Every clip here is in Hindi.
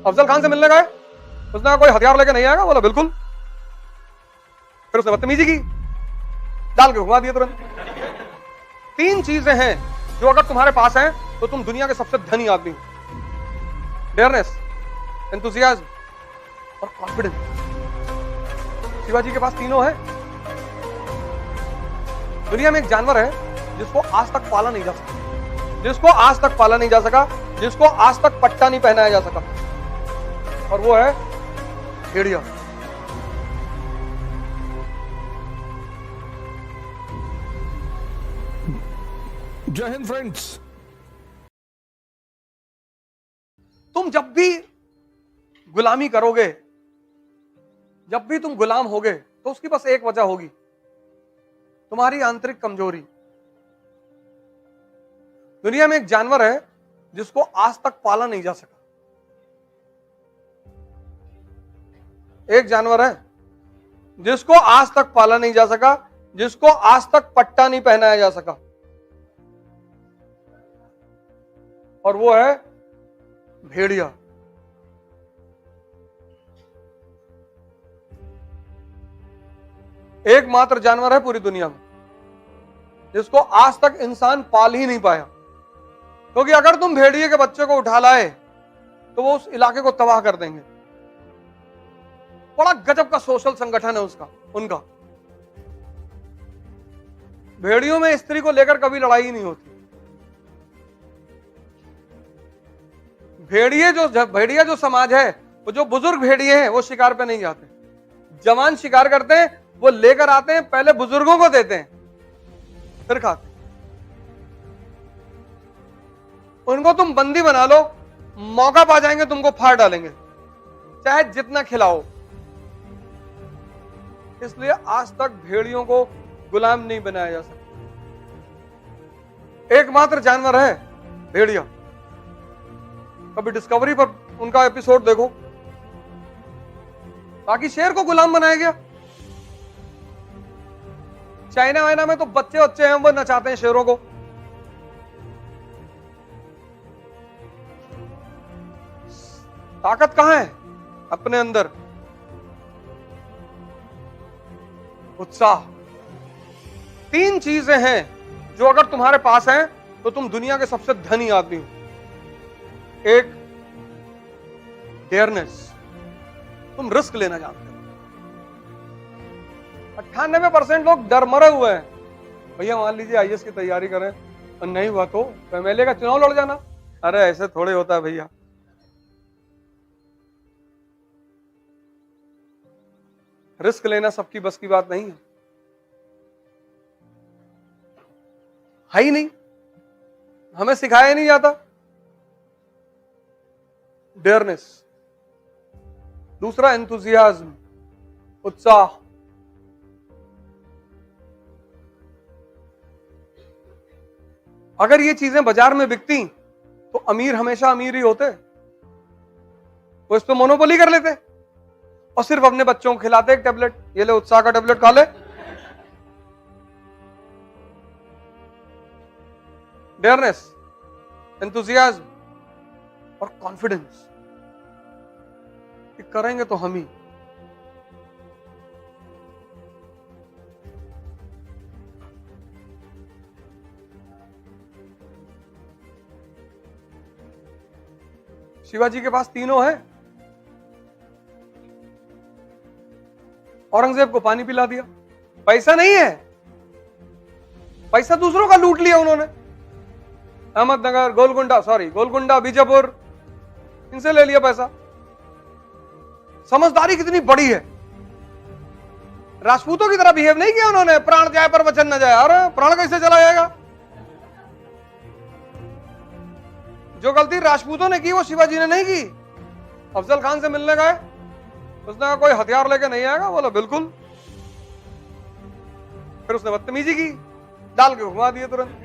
अफजल खान से मिलने गए, उसने कहा कोई हथियार लेके नहीं आएगा, बोला बिल्कुल। फिर उसने बदतमीजी की, डाल के घुमा दिया तुरंत। 3 चीजें हैं जो अगर तुम्हारे पास हैं तो तुम दुनिया के सबसे धनी आदमी हो। डेयरनेस, एंथुसियाज्म और कॉन्फिडेंस। शिवाजी के पास तीनों है। दुनिया में एक जानवर है जिसको आज तक पाला नहीं जा सका, जिसको आज तक पाला नहीं जा सका, जिसको आज तक पट्टा नहीं पहनाया जा सका, और वो है भेड़िया। जय हिंद फ्रेंड्स। तुम जब भी गुलामी करोगे, जब भी तुम गुलाम होगे, तो उसकी बस एक वजह होगी, तुम्हारी आंतरिक कमजोरी। दुनिया में एक जानवर है जिसको आज तक पाला नहीं जा सका। एक जानवर है जिसको आज तक पाला नहीं जा सका, जिसको आज तक पट्टा नहीं पहनाया जा सका, और वो है भेड़िया। एकमात्र जानवर है पूरी दुनिया में जिसको आज तक इंसान पाल ही नहीं पाया, क्योंकि अगर तुम भेड़िए के बच्चे को उठा लाए तो वो उस इलाके को तबाह कर देंगे। बड़ा गजब का सोशल संगठन है उनका। भेड़ियों में स्त्री को लेकर कभी लड़ाई ही नहीं होती। भेड़िया जो समाज है, वो जो बुजुर्ग भेड़िए हैं वो शिकार पे नहीं जाते। जवान शिकार करते हैं, वो लेकर आते हैं, पहले बुजुर्गों को देते हैं, फिर खाते हैं। उनको तुम बंदी बना लो, मौका पा जाएंगे तुमको फाड़ डालेंगे, चाहे जितना खिलाओ। इसलिए आज तक भेड़ियों को गुलाम नहीं बनाया जा सकता। एकमात्र जानवर है भेड़िया। कभी डिस्कवरी पर उनका एपिसोड देखो, बाकी शेर को गुलाम बनाया गया। चाइना वाइना में तो बच्चे हैं, वो नचाते हैं शेरों को। ताकत कहां है? अपने अंदर उत्साह। 3 चीजें हैं जो अगर तुम्हारे पास हैं तो तुम दुनिया के सबसे धनी आदमी हो। एक, डेयरनेस, तुम रिस्क लेना जानते हो। 98% लोग डर मरे हुए हैं। भैया मान लीजिए आईएएस की तैयारी करें और नहीं हुआ तो एमएलए का चुनाव लड़ जाना। अरे ऐसे थोड़े होता है भैया। रिस्क लेना सबकी बस की बात नहीं है ही नहीं, हमें सिखाया नहीं जाता डेयरनेस। दूसरा, एंथुसियाज्म, उत्साह। अगर ये चीजें बाजार में बिकती तो अमीर हमेशा अमीर ही होते, वो इस पे मोनोपोली कर लेते और सिर्फ अपने बच्चों को खिलाते एक टेबलेट, ये ले उत्साह का टेबलेट खा ले। डेयरनेस, एंथुसियाज्म और कॉन्फिडेंस कि करेंगे तो हम ही। शिवाजी के पास तीनों है। औरंगजेब को पानी पिला दिया, पैसा नहीं है, पैसा दूसरों का लूट लिया उन्होंने। अहमदनगर, गोलकुंडा, बीजापुर, इनसे ले लिया पैसा। समझदारी कितनी बड़ी है। राजपूतों की तरह बिहेव नहीं किया उन्होंने, प्राण जाए पर वचन न जाए। अरे प्राण कैसे चला जाएगा? जो गलती राजपूतों ने की वो शिवाजी ने नहीं की। अफजल खान से मिलने गए, उसने कहा कोई हथियार लेके नहीं आएगा, बोला बिल्कुल। फिर उसने बदतमीजी की, डाल के घुमा दिए तुरंत।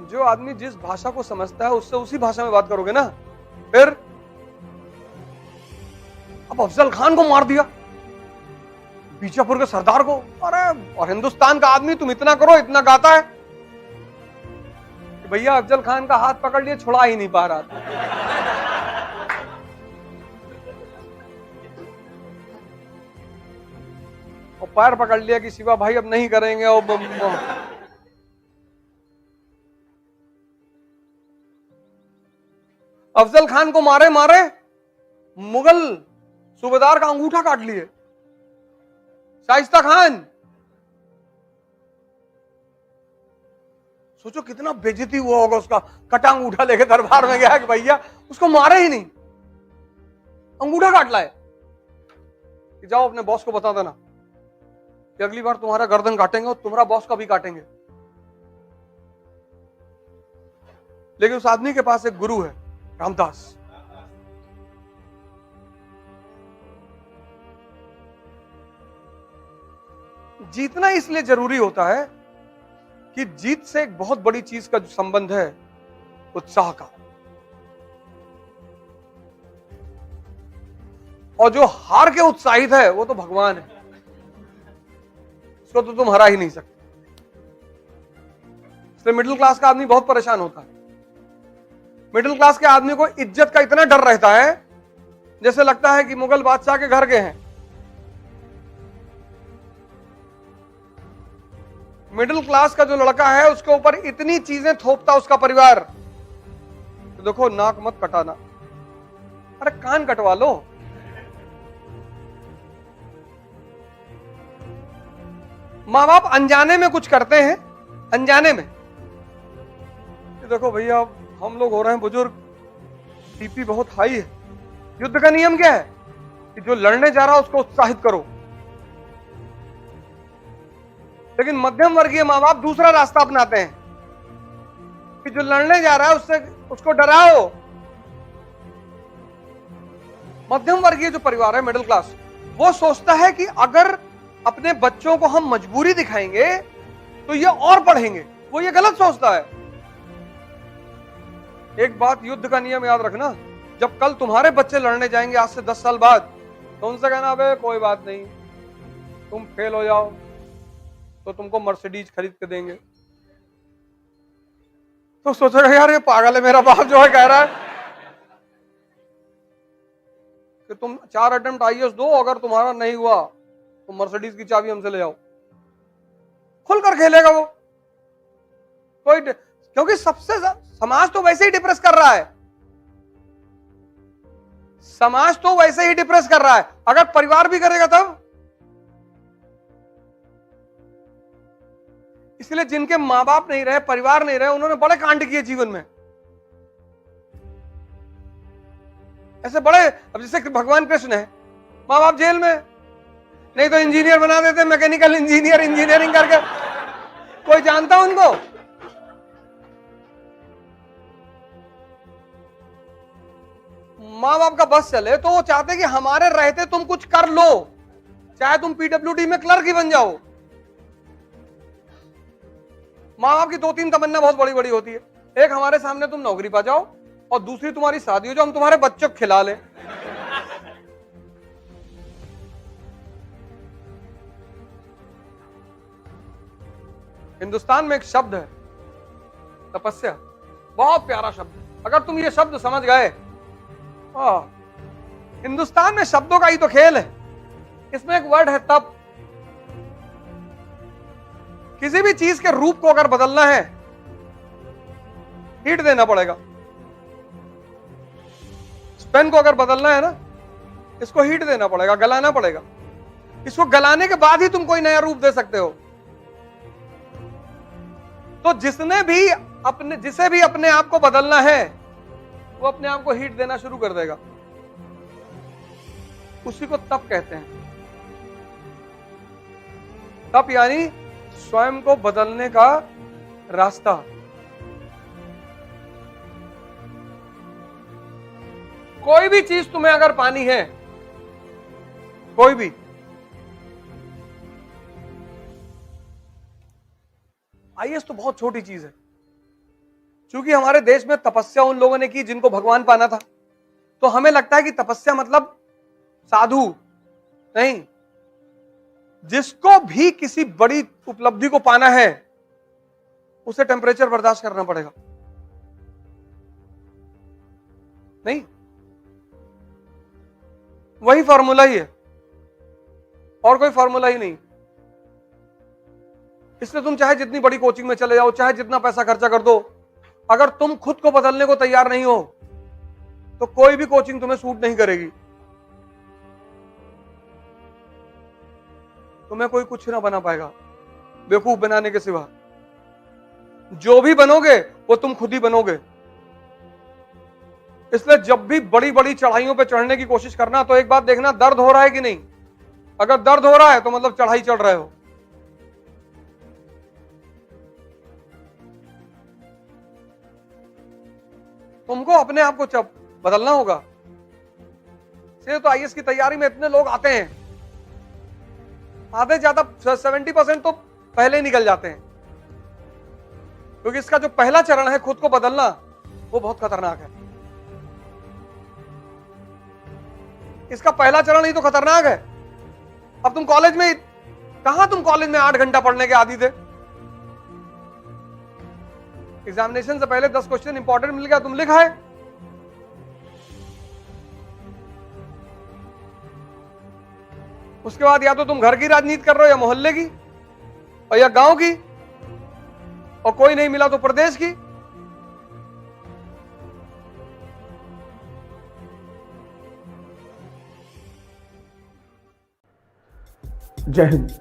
जो आदमी जिस भाषा को समझता है उससे उसी भाषा में बात करोगे ना। फिर अब अफजल खान को मार दिया, बीजापुर के सरदार को। अरे और हिंदुस्तान का आदमी, तुम इतना करो, इतना गाता है, कि भैया अफजल खान का हाथ पकड़ लिए, छुड़ा ही नहीं पा रहा था। और पैर पकड़ लिया कि शिवा भाई अब नहीं करेंगे। और अफजल खान को मारे मारे मुगल सूबेदार का अंगूठा काट लिए, शाइस्ता खान। सोचो कितना बेइज्जती हुआ होगा उसका, कटा अंगूठा लेके दरबार में गया कि भैया उसको मारे ही नहीं, अंगूठा काट लाए कि जाओ अपने बॉस को बता देना कि अगली बार तुम्हारा गर्दन काटेंगे और तुम्हारा बॉस का भी काटेंगे। लेकिन उस आदमी के पास एक गुरु है, रामदास। जीतना इसलिए जरूरी होता है कि जीत से एक बहुत बड़ी चीज का जो संबंध है, उत्साह का। और जो हार के उत्साहित है वो तो भगवान है, उसको तो तुम हरा ही नहीं सकते। इसलिए मिडिल क्लास का आदमी बहुत परेशान होता है। मिडिल क्लास के आदमी को इज्जत का इतना डर रहता है जैसे लगता है कि मुगल बादशाह के घर के हैं। मिडिल क्लास का जो लड़का है उसके ऊपर इतनी चीजें थोपता उसका परिवार। तो देखो, नाक मत कटाना, अरे कान कटवा लो। माँ बाप अनजाने में कुछ करते हैं, अनजाने में। देखो भैया, हम लोग हो रहे हैं बुजुर्ग, बीपी बहुत हाई है। युद्ध का नियम क्या है कि जो लड़ने जा रहा है उसको उत्साहित करो। लेकिन मध्यम वर्गीय माँ बाप दूसरा रास्ता अपनाते हैं कि जो लड़ने जा रहा है उससे उसको डराओ। मध्यम वर्गीय जो परिवार है, मिडिल क्लास, वो सोचता है कि अगर अपने बच्चों को हम मजबूरी दिखाएंगे तो ये और पढ़ेंगे। वो ये गलत सोचता है। एक बात युद्ध का नियम याद रखना, जब कल तुम्हारे बच्चे लड़ने जाएंगे आज से 10 साल बाद, तो उनसे कहना अबे कोई बात नहीं, तुम फेल हो जाओ तो तुमको मर्सिडीज खरीद के देंगे। तो सोचेगा यार ये पागल है, मेरा बाप जो है कह रहा है कि तुम 4 अटेम्प्ट आईएएस दो, अगर तुम्हारा नहीं हुआ तो मर्सिडीज की चाबी हमसे ले जाओ। खुलकर खेलेगा वो कोई, क्योंकि सबसे समाज तो वैसे ही डिप्रेस कर रहा है। समाज तो वैसे ही डिप्रेस कर रहा है, अगर परिवार भी करेगा तब। इसलिए जिनके मां बाप नहीं रहे, परिवार नहीं रहे, उन्होंने बड़े कांड किए जीवन में। ऐसे बड़े, अब जैसे भगवान कृष्ण है, मां बाप जेल में, नहीं तो इंजीनियर बना देते, मैकेनिकल इंजीनियर, इंजीनियरिंग करके। कोई जानता उनको? मां बाप का बस चले तो वो चाहते कि हमारे रहते तुम कुछ कर लो, चाहे तुम पीडब्ल्यूडी में क्लर्क ही बन जाओ। माँ बाप की 2-3 तमन्ना बहुत बड़ी बड़ी होती है। एक, हमारे सामने तुम नौकरी पा जाओ, और दूसरी तुम्हारी शादी हो जाओ, हम तुम्हारे बच्चों को खिला ले। हिंदुस्तान में एक शब्द है तपस्या, बहुत प्यारा शब्द है। अगर तुम ये शब्द समझ गए, हिंदुस्तान में शब्दों का ही तो खेल है। इसमें एक वर्ड है तप। किसी भी चीज के रूप को अगर बदलना है, हीट देना पड़ेगा। पेन को अगर बदलना है ना, इसको हीट देना पड़ेगा, गलाना पड़ेगा। इसको गलाने के बाद ही तुम कोई नया रूप दे सकते हो। तो जिसे भी अपने आप को बदलना है, वो अपने आप को हीट देना शुरू कर देगा। उसी को तप कहते हैं। तप यानी स्वयं को बदलने का रास्ता। कोई भी चीज तुम्हें अगर पानी है, कोई भी, आईएएस तो बहुत छोटी चीज है। क्योंकि हमारे देश में तपस्या उन लोगों ने की जिनको भगवान पाना था, तो हमें लगता है कि तपस्या मतलब साधु नहीं। जिसको भी किसी बड़ी उपलब्धि को पाना है, उसे टेम्परेचर बर्दाश्त करना पड़ेगा। नहीं, वही फॉर्मूला ही है और कोई फॉर्मूला ही नहीं। इसलिए तुम चाहे जितनी बड़ी कोचिंग में चले जाओ, चाहे जितना पैसा खर्चा कर दो, अगर तुम खुद को बदलने को तैयार नहीं हो तो कोई भी कोचिंग तुम्हें सूट नहीं करेगी। तुम्हें कोई कुछ ना बना पाएगा बेवकूफ बनाने के सिवा। जो भी बनोगे वो तुम खुद ही बनोगे। इसलिए जब भी बड़ी बड़ी चढ़ाइयों पे चढ़ने की कोशिश करना तो एक बात देखना, दर्द हो रहा है कि नहीं। अगर दर्द हो रहा है तो मतलब चढ़ाई चढ़ रहे हो। तुमको अपने आप को बदलना होगा। से तो आईएएस की तैयारी में इतने लोग आते हैं, आधे ज्यादा 70% तो पहले ही निकल जाते हैं, क्योंकि इसका जो पहला चरण है खुद को बदलना, वो बहुत खतरनाक है। इसका पहला चरण ही तो खतरनाक है। अब तुम कॉलेज में कहां, तुम कॉलेज में 8 घंटा पढ़ने के आदी थे। एग्जामिनेशन से पहले 10 क्वेश्चन इंपॉर्टेंट मिल गया, तुम लिख आए। उसके बाद या तो तुम घर की राजनीति कर रहे हो या मोहल्ले की, और या गांव की, और कोई नहीं मिला तो प्रदेश की। जय हिंद।